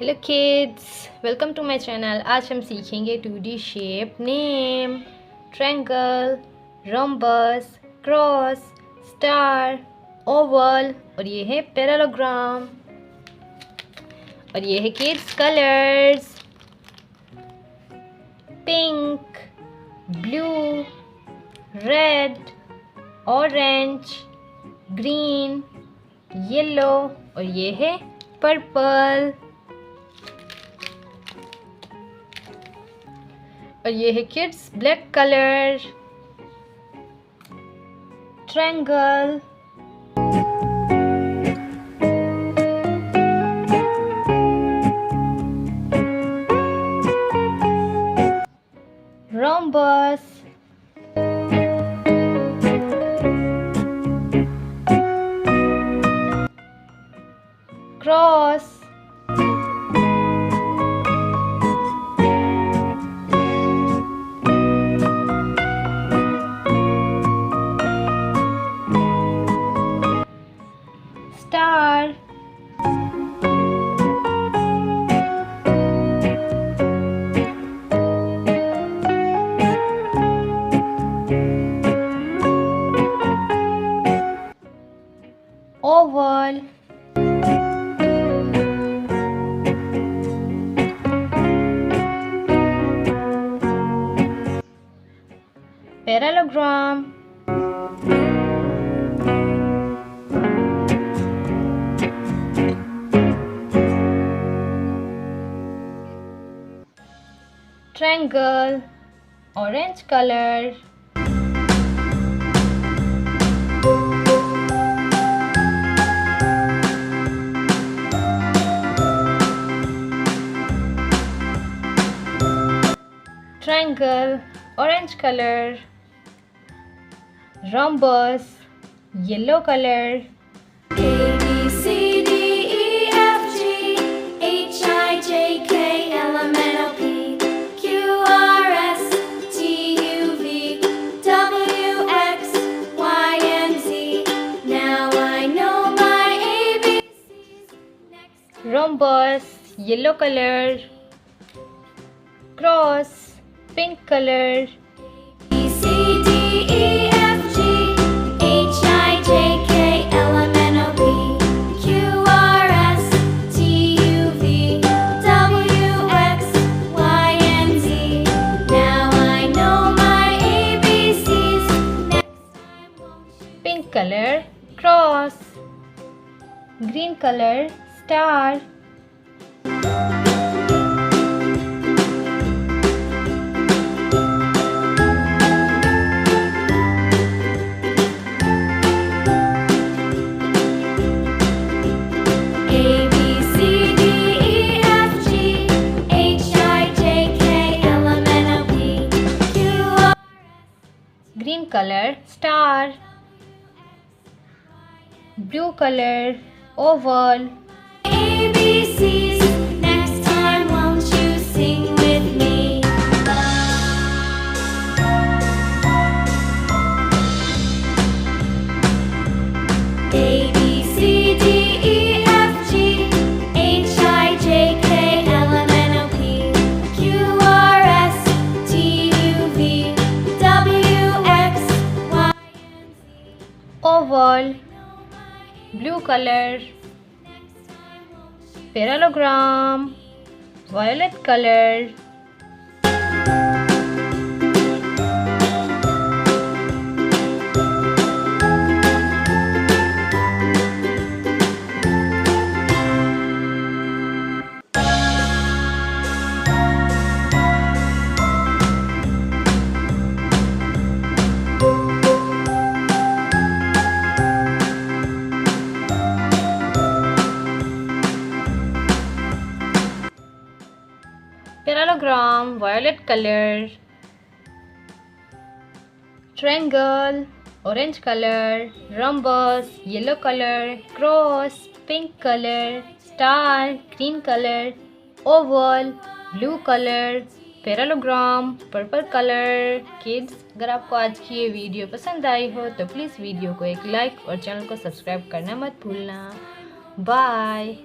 Hello kids, welcome to my channel. आज हम सीखेंगे 2D shape name, triangle, rhombus, cross, star, oval और ये है पैरेललोग्राम। और ये है kids colours, pink, blue, red, orange, green, yellow और ये है पर्पल। और ये है kids black colour, triangle, rhombus, cross, star, oval, parallelogram, triangle, orange color, triangle, orange color, rhombus, yellow color, rhombus, yellow color, cross, pink color, pink color, cross, green color, star, green color, star, blue color, oval, ABCs. Next time, won't you sing with me? A B C D E F G H I J K L M N O P Q R S T U V W X Y and Z. oval, blue color, parallelogram, violet color, parallelogram, violet color, triangle, orange color, rhombus, yellow color, cross, pink color, star, green color, oval, blue color, parallelogram, purple colour. Kids, अगर आपको आज की ये video पसंद आई हो तो please video को एक लाइक और चैनल को सब्सक्राइब करना मत भूलना। बाय।